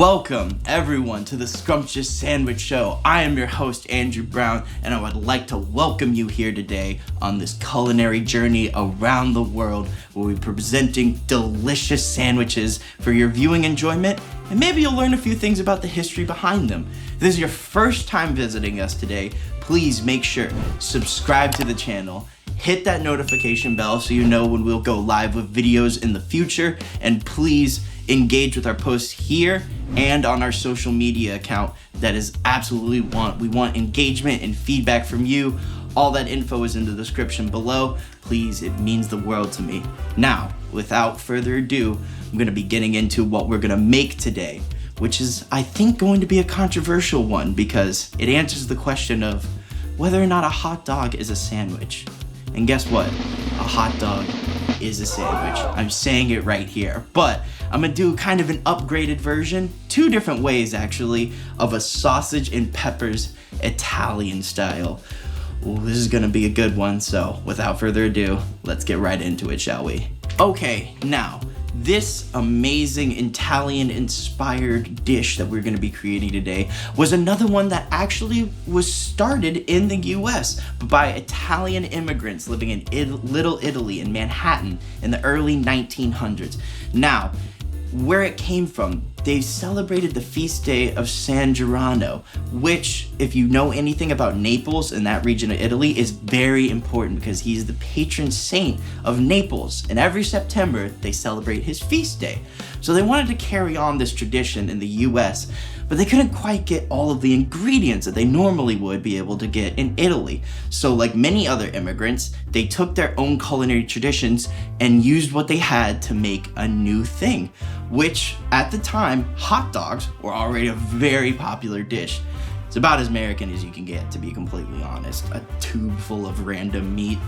Welcome, everyone, to the Scrumptious Sandwich Show. I am your host, Andrew Brown, and I would like to welcome you here today on this culinary journey around the world where we're presenting delicious sandwiches for your viewing enjoyment, and maybe you'll learn a few things about the history behind them. If this is your first time visiting us today, please make sure subscribe to the channel, hit that notification bell so you know when we'll go live with videos in the future, and please engage with our posts here and on our social media account. That is absolutely we want engagement and feedback from you. All that info is in the description below. Please, it means the world to me. Now, without further ado, I'm gonna be getting into what we're gonna make today, which is, I think, going to be a controversial one because it answers the question of whether or not a hot dog is a sandwich. And guess what? A hot dog is a sandwich. I'm saying it right here. But I'm gonna do kind of an upgraded version, two different ways actually, of a sausage and peppers Italian style. Ooh, this is gonna be a good one, so without further ado, let's get right into it, shall we? Okay, now, this amazing Italian-inspired dish that we're going to be creating today was another one that actually was started in the US by Italian immigrants living in Little Italy in Manhattan in the early 1900s. Now, where it came from, they celebrated the feast day of San Girano, which, if you know anything about Naples and that region of Italy, is very important because he's the patron saint of Naples. And every September, they celebrate his feast day. So they wanted to carry on this tradition in the US, but they couldn't quite get all of the ingredients that they normally would be able to get in Italy. So like many other immigrants, they took their own culinary traditions and used what they had to make a new thing, which at the time, hot dogs were already a very popular dish. It's about as American as you can get, to be completely honest. A tube full of random meat.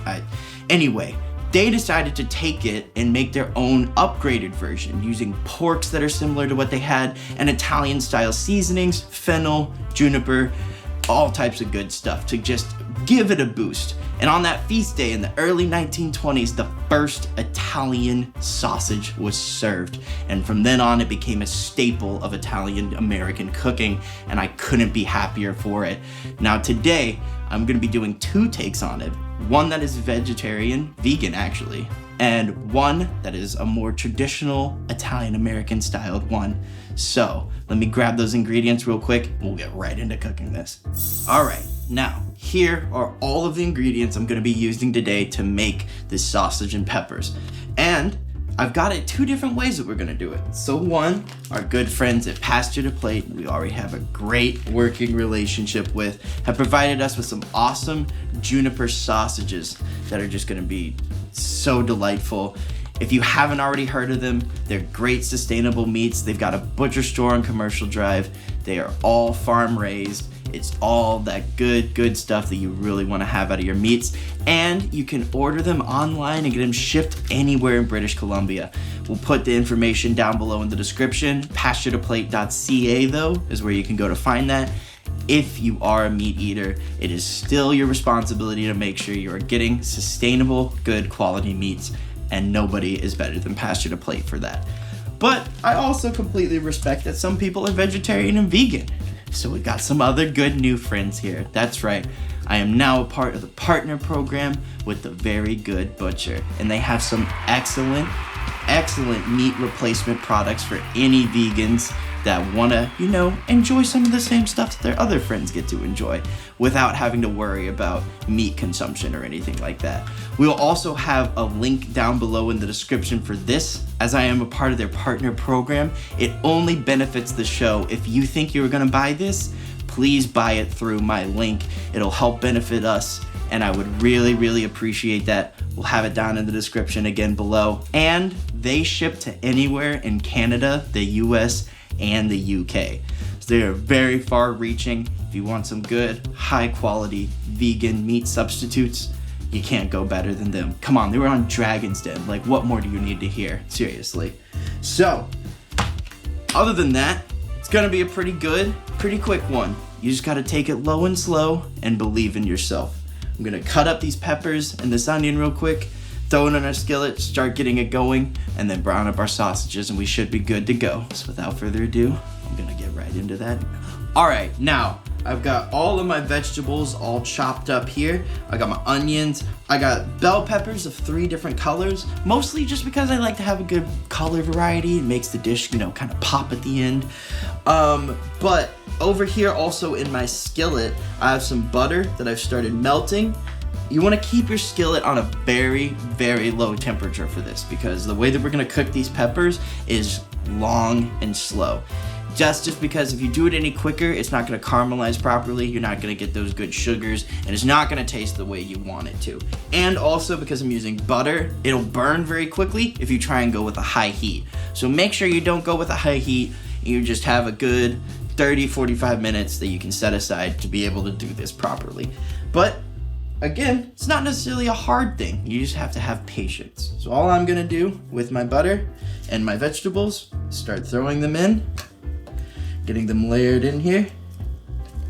Anyway, they decided to take it and make their own upgraded version using porks that are similar to what they had and Italian style seasonings, fennel, juniper, all types of good stuff to just give it a boost. And on that feast day in the early 1920s, the first Italian sausage was served. And from then on, it became a staple of Italian American cooking, and I couldn't be happier for it. Now today, I'm gonna be doing two takes on it. One that is vegan actually, and one that is a more traditional Italian American styled one. So let me grab those ingredients real quick and we'll get right into cooking this. All right, now here are all of the ingredients I'm gonna be using today to make this sausage and peppers. And I've got it two different ways that we're gonna do it. So one, our good friends at Pasture to Plate, we already have a great working relationship with, have provided us with some awesome juniper sausages that are just gonna be so delightful. If you haven't already heard of them, they're great sustainable meats. They've got a butcher store on Commercial Drive. They are all farm raised. It's all that good stuff that you really want to have out of your meats. And you can order them online and get them shipped anywhere in British Columbia. We'll put the information down below in the description. pasturetoplate.ca though is where you can go to find that. If you are a meat eater, it is still your responsibility to make sure you are getting sustainable, good quality meats, and nobody is better than Pasture to Plate for that. But I also completely respect that some people are vegetarian and vegan. So we got some other good new friends here. That's right, I am now a part of the partner program with the Very Good Butcher, and they have some excellent meat replacement products for any vegans that wanna, enjoy some of the same stuff that their other friends get to enjoy without having to worry about meat consumption or anything like that. We'll also have a link down below in the description for this. As I am a part of their partner program, it only benefits the show. If you think you're gonna buy this, please buy it through my link. It'll help benefit us, and I would really appreciate that. We'll have it down in the description again below. And they ship to anywhere in Canada, the US, and the UK. So they are very far reaching. If you want some good, high quality vegan meat substitutes, you can't go better than them. Come on, they were on Dragon's Den. Like, what more do you need to hear? Seriously. So, other than that, it's gonna be a pretty quick one. You just gotta take it low and slow and believe in yourself. I'm gonna cut up these peppers and this onion real quick, throw it on our skillet, start getting it going, and then brown up our sausages, and we should be good to go. So without further ado, I'm gonna get right into that. All right, now I've got all of my vegetables all chopped up here. I got my onions. I got bell peppers of 3 different colors, mostly just because I like to have a good color variety. It makes the dish, kind of pop at the end. But over here also in my skillet, I have some butter that I've started melting. You want to keep your skillet on a very, very low temperature for this, because the way that we're going to cook these peppers is long and slow. Just because if you do it any quicker, it's not going to caramelize properly, you're not going to get those good sugars, and it's not going to taste the way you want it to. And also because I'm using butter, it'll burn very quickly if you try and go with a high heat. So make sure you don't go with a high heat, and you just have a good 30-45 minutes that you can set aside to be able to do this properly. But again, it's not necessarily a hard thing. You just have to have patience. So all I'm gonna do with my butter and my vegetables, start throwing them in, getting them layered in here.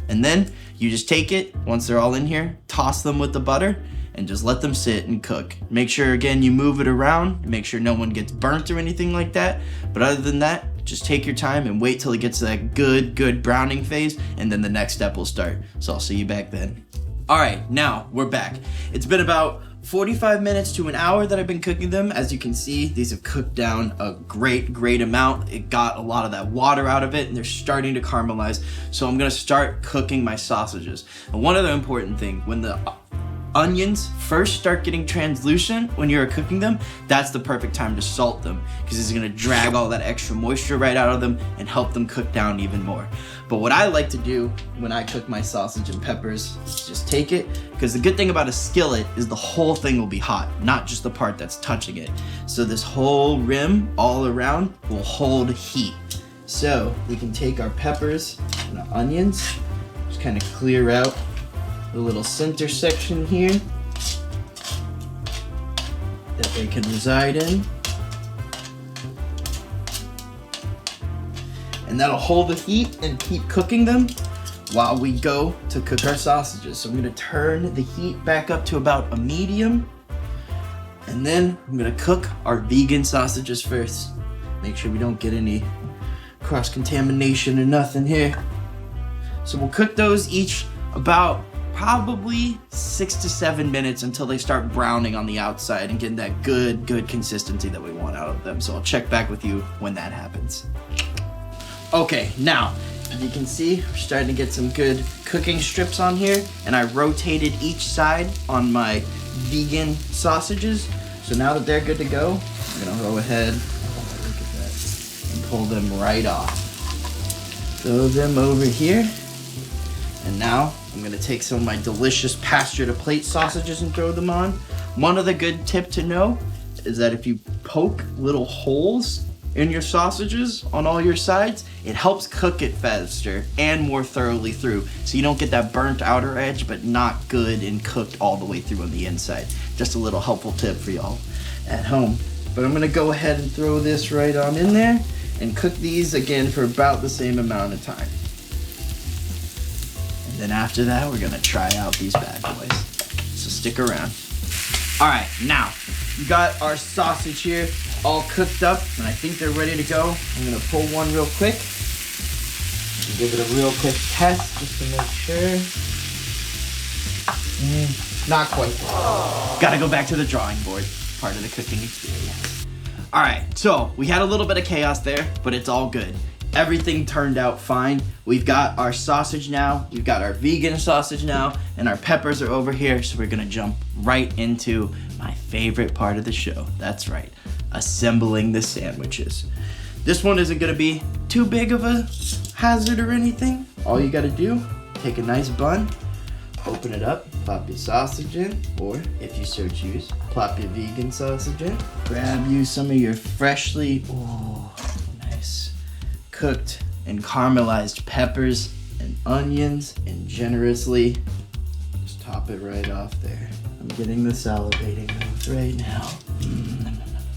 And then you just take it, once they're all in here, toss them with the butter and just let them sit and cook. Make sure, again, you move it around, make sure no one gets burnt or anything like that. But other than that, just take your time and wait till it gets to that good browning phase, and then the next step will start. So I'll see you back then. All right, now we're back. It's been about 45 minutes to an hour that I've been cooking them. As you can see, these have cooked down a great amount. It got a lot of that water out of it, and they're starting to caramelize. So I'm gonna start cooking my sausages. And one other important thing, when the onions first start getting translucent when you're cooking them, that's the perfect time to salt them, because it's gonna drag all that extra moisture right out of them and help them cook down even more. But what I like to do when I cook my sausage and peppers is just take it, because the good thing about a skillet is the whole thing will be hot, not just the part that's touching it. So this whole rim all around will hold heat. So we can take our peppers and our onions, just kind of clear out the little center section here that they can reside in. And that'll hold the heat and keep cooking them while we go to cook our sausages. So I'm gonna turn the heat back up to about a medium. And then I'm gonna cook our vegan sausages first. Make sure we don't get any cross-contamination or nothing here. So we'll cook those each about probably 6 to 7 minutes until they start browning on the outside and getting that good consistency that we want out of them. So I'll check back with you when that happens. Okay, now, as you can see, we're starting to get some good cooking strips on here, and I rotated each side on my vegan sausages. So now that they're good to go, I'm gonna go ahead, look at that, and pull them right off. Throw them over here. And now I'm gonna take some of my delicious pasture-to-plate sausages and throw them on. One other good tip to know is that if you poke little holes in your sausages on all your sides, it helps cook it faster and more thoroughly through. So you don't get that burnt outer edge, but not good and cooked all the way through on the inside. Just a little helpful tip for y'all at home. But I'm gonna go ahead and throw this right on in there and cook these again for about the same amount of time. Then after that, we're gonna try out these bad boys. So stick around. All right, now we got our sausage here all cooked up, and I think they're ready to go. I'm gonna pull one real quick and give it a real quick test just to make sure. Not quite. Gotta go back to the drawing board. Part of the cooking experience. All right, so we had a little bit of chaos there, but it's all good. Everything turned out fine. We've got our sausage now, we've got our vegan sausage now, and our peppers are over here, so we're gonna jump right into my favorite part of the show. That's right, assembling the sandwiches. This one isn't gonna be too big of a hazard or anything. All you gotta do, take a nice bun, open it up, plop your sausage in, or if you so choose, plop your vegan sausage in. Grab you some of your freshly, cooked and caramelized peppers and onions, and generously just top it right off there. I'm getting the salivating mouth right now.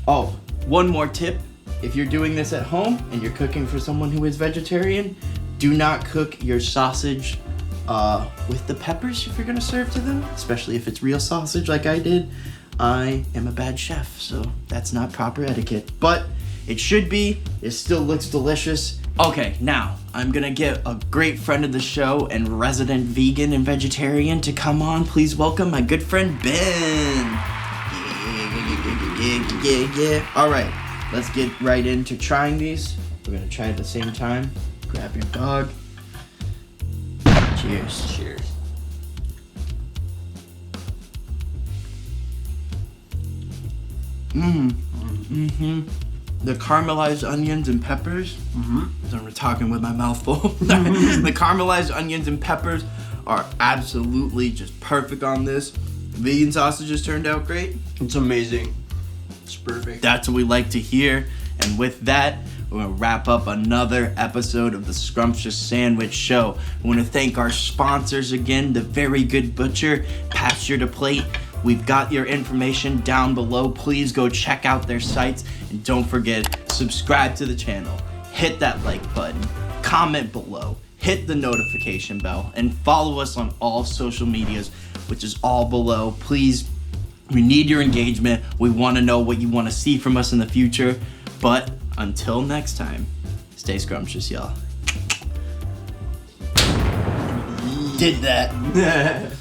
Oh, one more tip. If you're doing this at home and you're cooking for someone who is vegetarian, do not cook your sausage with the peppers if you're gonna serve to them, especially if it's real sausage like I did. I am a bad chef, so that's not proper etiquette. But it should be, it still looks delicious, Okay, now I'm gonna get a great friend of the show and resident vegan and vegetarian to come on. Please welcome my good friend Ben. Yeah. All right, let's get right into trying these. We're gonna try at the same time. Grab your dog. Cheers. Cheers. The caramelized onions and peppers. So I'm talking with my mouth full. The caramelized onions and peppers are absolutely just perfect on this. Vegan sausages turned out great. It's amazing. It's perfect. That's what we like to hear. And with that, we're going to wrap up another episode of the Scrumptious Sandwich Show. I want to thank our sponsors again, The Very Good Butcher, Pasture to Plate. We've got your information down below. Please go check out their sites. And don't forget, subscribe to the channel. Hit that like button. Comment below. Hit the notification bell. And follow us on all social medias, which is all below. Please, we need your engagement. We want to know what you want to see from us in the future. But until next time, stay scrumptious, y'all. Did that.